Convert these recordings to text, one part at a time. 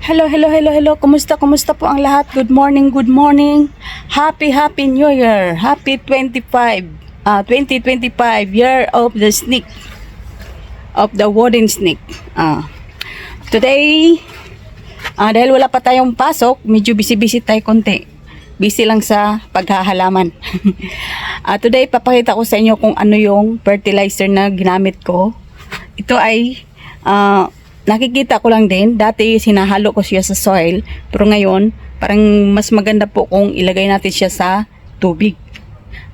Hello, hello, hello, hello. Kumusta po ang lahat? Good morning, good morning. Happy New Year. Happy 2025 year of the snake. Of the wooden snake. Today, dahil wala pa tayong pasok, medyo busy tayo konti. Busy lang sa paghahalaman. Today, papakita ko sa inyo kung ano yung fertilizer na ginamit ko. Ito ay nakikita ko lang din. Dati sinahalo ko siya sa soil, pero ngayon parang mas maganda po kung ilagay natin siya sa tubig.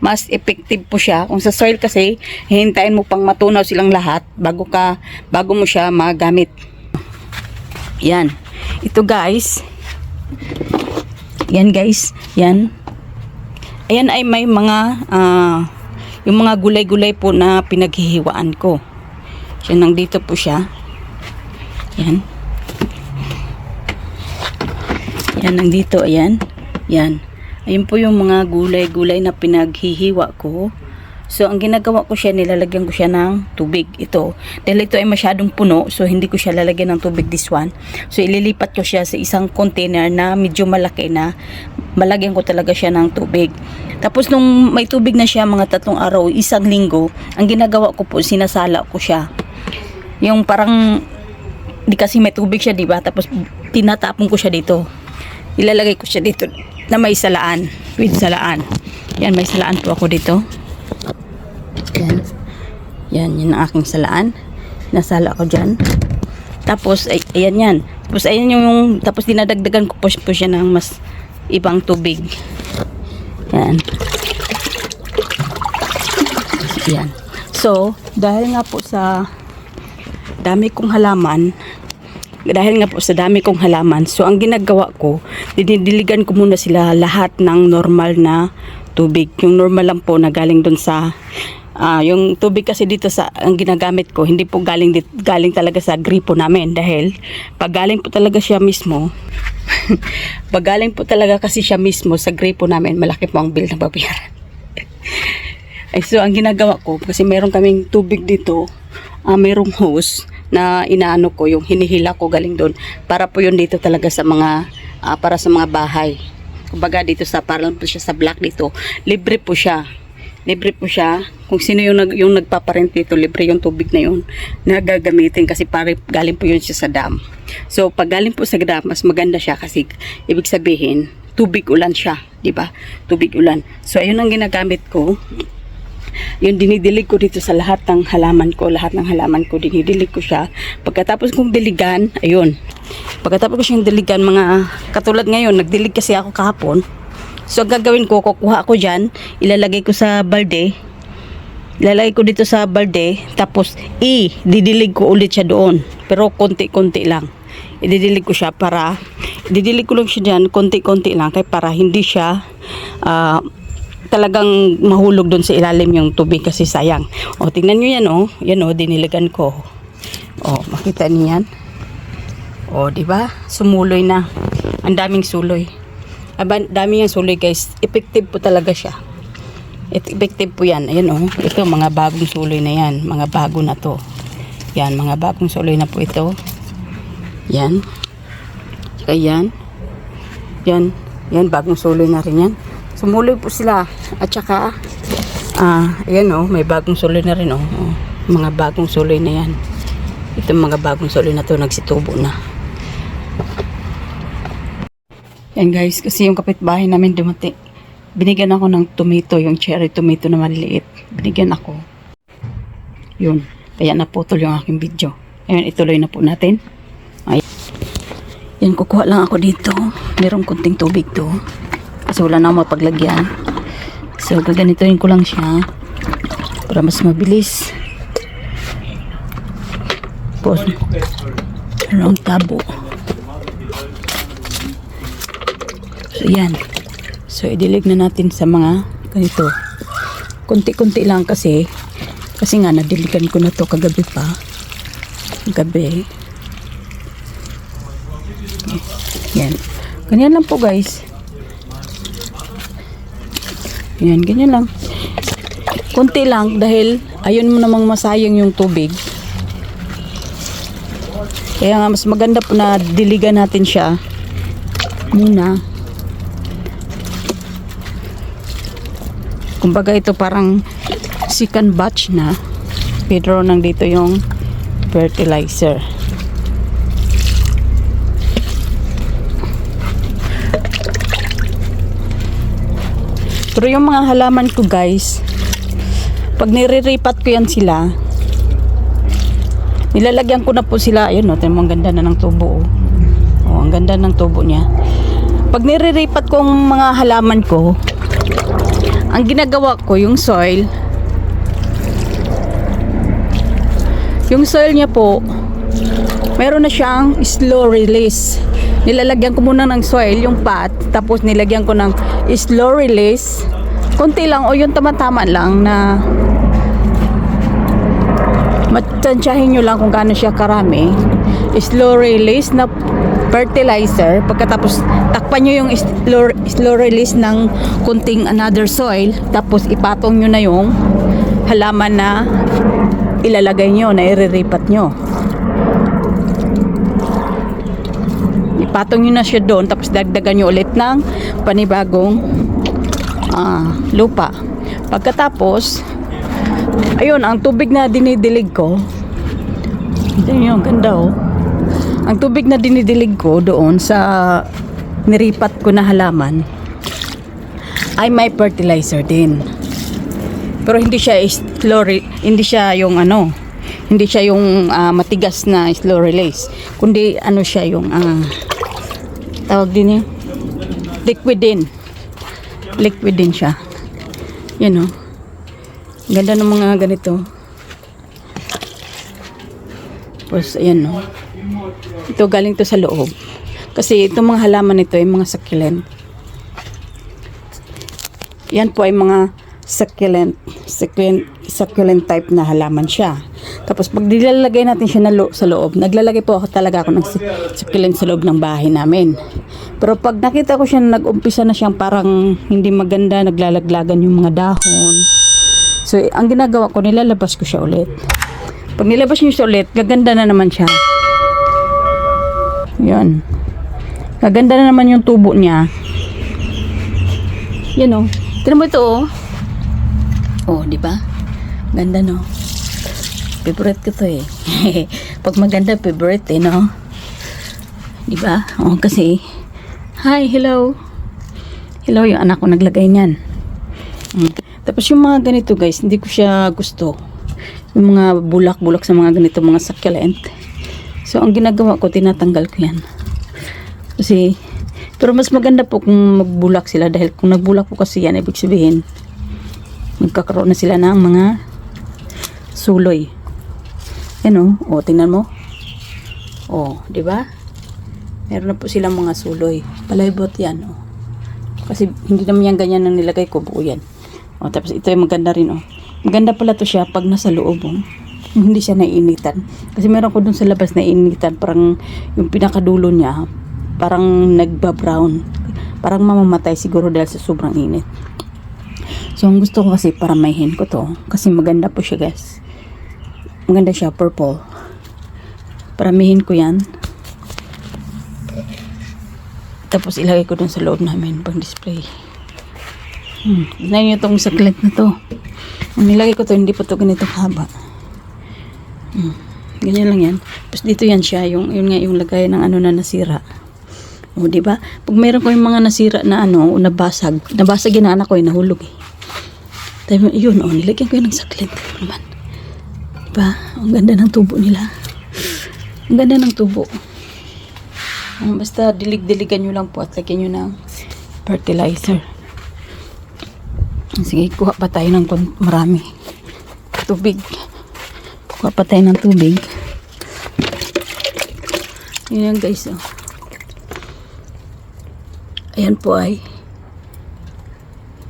Mas effective po siya. Kung sa soil kasi, hihintayin mo pang matunaw silang lahat bago mo siya magamit. Yan. Ito guys. Yan guys. Yan. Ayan ay may mga yung mga gulay-gulay po na pinaghihiwaan ko. Siya nandito po siya. Yan. Yan nandito, ayan. Yan. Ayun po yung mga gulay-gulay na pinaghihiwa ko. So, ang ginagawa ko siya, nilalagyan ko siya ng tubig. Ito. Dahil ito ay masyadong puno, so hindi ko siya lalagyan ng tubig this one. So, ililipat ko siya sa isang container na medyo malaki na malagyan ko talaga siya ng tubig. Tapos, nung may tubig na siya, mga 3 araw, 1 linggo, ang ginagawa ko po, sinasala ko siya. Yung parang di kasi may tubig siya, diba? Tapos tinatapon ko siya dito. Ilalagay ko siya dito na may salaan. With salaan. Yan, may salaan po ako dito. Yan. Yan, yun ang aking salaan. Nasala ko dyan. Tapos, ayan yan. Tapos, ayan yung, tapos dinadagdagan ko po siya ng mas ibang tubig. Yan. Yan. So, dahil nga po sa dami kong halaman, so ang ginagawa ko, dinidiligan ko muna sila lahat ng normal na tubig. Yung normal lang po na galing dun sa yung tubig kasi dito sa ang ginagamit ko, hindi po galing talaga sa gripo namin, dahil pag galing po talaga siya mismo pag galing po talaga kasi siya mismo sa gripo namin, malaki po ang bill na babayaran. So ang ginagawa ko, kasi meron kaming tubig dito, merong hose na inaano ko, yung hinihila ko galing doon, para po yun dito talaga sa mga para sa mga bahay. Kumbaga dito sa, parang po siya sa block dito, libre po siya. Kung sino yung nagpaparent dito, libre yung tubig na yun na gagamitin, kasi galing po yun siya sa dam. So pag galing po sa dam, mas maganda siya, kasi ibig sabihin tubig ulan siya, di ba? Tubig ulan. So ayun ang ginagamit ko. Yung dinidilig ko dito sa lahat ng halaman ko, dinidilig ko siya. Pagkatapos kong diligan, ayun. Pagkatapos ko siyang diligan, mga katulad ngayon, nagdilig kasi ako kahapon. So gagawin ko, kukuha ako dyan, ilalagay ko sa balde. Ilalagay ko dito sa balde, tapos didilig ko ulit siya doon. Pero konti-konti lang. Ididilig ko siya didilig ko lang siya dyan, konti-konti lang, kaya para hindi siya talagang mahulog doon sa ilalim yung tubig, kasi sayang. O, tingnan nyo yan, o. Yan, o, diniligan ko. O, makita niyo yan. O, diba? Sumuloy na. Ang daming suloy. Dami yung suloy, guys. Effective po talaga siya. Effective po yan. Ayan, o. Ito, mga bagong suloy na yan. Mga bago na to. Yan, mga bagong suloy na po ito. Yan. Tsaka yan. Yan. Yan, bagong suloy na rin yan. Sumuloy po sila. At saka, ayan o, may bagong suloy na rin o. Mga bagong suloy na yan. Itong mga bagong suloy na to, nagsitubo na. Yan guys, kasi yung kapitbahay namin dumati. Binigyan ako ng tomato, yung cherry tomato na maliliit. Binigyan ako. Yun. Kaya naputol yung aking video. Ayan, ituloy na po natin. Ayan. Yan, kukuha lang ako dito. Merong kunting tubig to. Kasi wala na akong mapaglagyan. So, gaganituin ko lang siya para mas mabilis. Tapos, merong tabo. So, yan. So, idilig na natin sa mga ganito. Kunti-kunti lang kasi nga, nadiligan ko na to kagabi pa. Gabi. Yan. Ganyan lang po, guys. Yan, ganyan lang. Kunti lang dahil ayun mo namang masayang yung tubig. Kaya nga mas maganda po na diligan natin siya muna. Kumbaga ito parang second batch na. Pero nandito yung fertilizer. Pero yung mga halaman ko guys, pag nire-repat ko yan sila, nilalagyan ko na po sila. Ayun o, ang ganda na ng tubo. Oh, ang ganda ng tubo niya. Pag nire-repat ko ang mga halaman ko, ang ginagawa ko, yung soil niya po, meron na siyang slow release. Nilalagyan ko muna ng soil, yung pot, tapos nilagyan ko ng slow release. Konti lang, o yung tama-tama lang na matsansyahin nyo lang kung gaano siya karami. Slow release na fertilizer. Pagkatapos takpan nyo yung slow release ng kunting another soil, tapos ipatong nyo na yung halaman na ilalagay nyo, na iriripat nyo. Ipatong nyo na siya doon, tapos dagdagan nyo ulit ng panibagong lupa. Pagkatapos, ayun, ang tubig na dinidilig ko, yun, ganda oh. Ang tubig na dinidilig ko doon sa niripat ko na halaman ay may fertilizer din. Pero hindi siya hindi siya yung hindi siya yung matigas na slow release. Kundi siya yung tawag din liquid din. Liquid din siya. Yan oh. Ganda ng mga ganito. Tapos ayan no. Ito galing to sa loob. Kasi itong mga halaman nito ay mga succulent. Yan po ay mga succulent type na halaman siya. Tapos pag nilalagay natin siya sa loob, naglalagay po talaga ako ng succulent sa loob ng bahay namin. Pero pag nakita ko siya nag-umpisa na siyang parang hindi maganda, naglalaglagan yung mga dahon. So ang ginagawa ko, nilalabas ko siya ulit. Pag nilabas niyo siya ulit, gaganda na naman siya. Yan. Gaganda na naman yung tubo niya. Yan o. Tignan mo ito o. Oh, di ba? Ganda no. Favorite ko to eh. Pag maganda, favorite eh, no? Di ba? Oh, kasi hi, hello. Hello, yung anak ko naglagay niyan. Tapos yung mga ganito guys, hindi ko siya gusto. Yung mga bulak-bulak sa mga ganito, mga succulent. So, ang ginagawa ko, tinatanggal ko yan. Kasi, pero mas maganda po kung magbulak sila. Dahil kung nagbulak po kasi yan, ibig sabihin, magkakaroon na sila ng mga suloy. Yan o, tingnan mo. O, di ba? Meron na po silang mga suloy. Palaybot yan, o. Kasi hindi naman yan ganyan ang nilagay ko, buo yan. O, tapos ito ay maganda rin, o. Maganda pala to siya pag nasa loob, o. Hindi siya naiinitan. Kasi meron ko dun sa labas naiinitan. Parang yung pinakadulo niya, parang nagba-brown. Parang mamamatay siguro dahil sa sobrang init. So, ang gusto ko kasi paramihin ko to. Kasi maganda po siya, guys. Maganda siya, purple. Paramihin ko yan. Tapos ilagay ko dun sa loob namin pang display. Tignan nyo itong succulent na to. Ang nilagay ko to, hindi pa to ganito haba. Ganyan lang yan. Tapos dito yan siya, yun nga yung lagay ng na nasira. O, diba? Pag meron ko yung mga nasira na nabasag yung anak ko, nahulog eh. Tayo, yun, nilagyan ko yun ng succulent naman. Diba? Ang ganda ng tubo nila. Ang ganda ng tubo. Basta dilig-diligan nyo lang po at lagyan nyo ng fertilizer. Sige, kuha pa tayo ng marami. Tubig. Kuha pa tayo ng tubig. Yan guys, oh. Ayan po ay.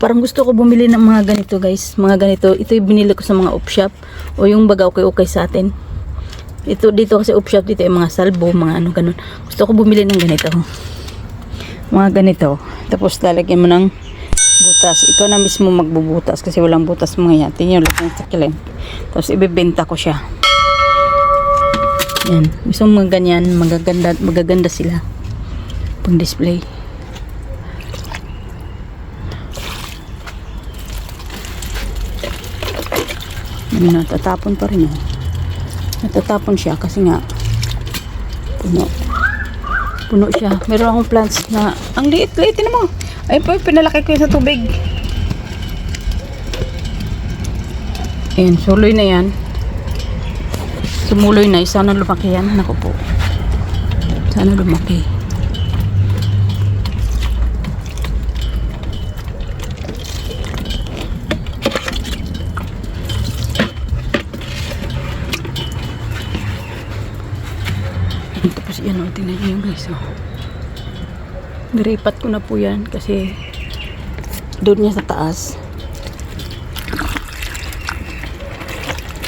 Parang gusto ko bumili ng mga ganito guys. Mga ganito. Ito yung binili ko sa mga op-shop. O yung baga okay sa atin. Ito dito kasi op-shop dito yung mga salbo. Mga ganun. Gusto ko bumili ng ganito. Mga ganito. Tapos lalagyan mo ng butas. Ikaw na mismo magbubutas. Kasi walang butas mga yan. Tingnan yung succulent. Tapos ibibenta ko siya. Yan. Gusto mo mga ganyan, magaganda sila. Pang display. Natatapon pa rin, oh. Natatapon siya kasi nga puno siya. Meron akong plants na ang liit-liit mo. Ay po, pinalaki ko yun sa tubig. Ayan, suloy na yan. Sumuloy na. Sana lumaki yan. Naku po. Sana lumaki. Tapos yan, o, tingnan nyo yung guys, o. Niripat ko na po yan kasi doon niya sa taas.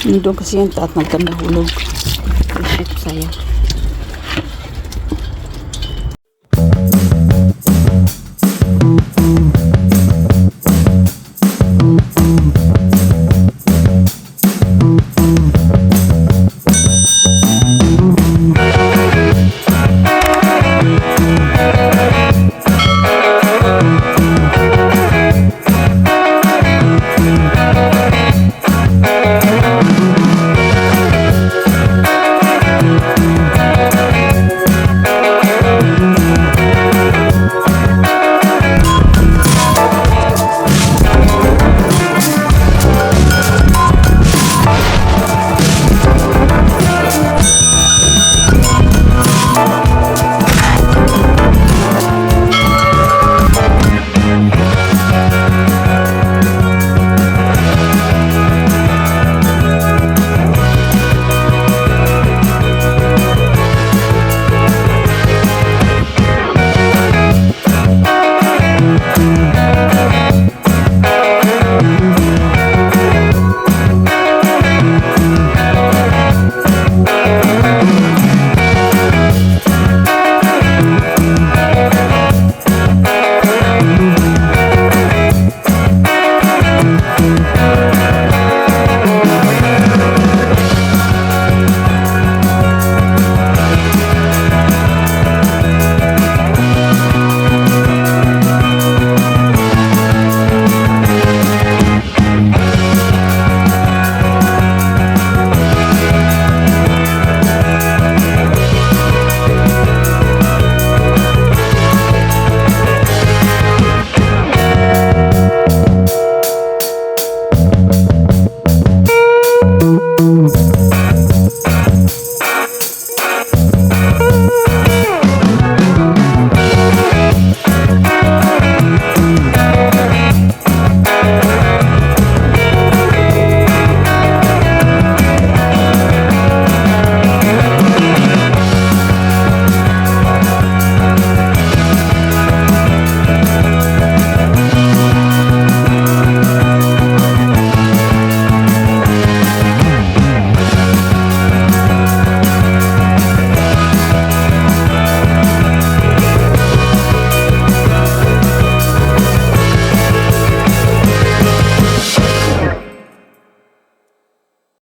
Doon kasi yung taat nagkandahulog. Shit, sayang.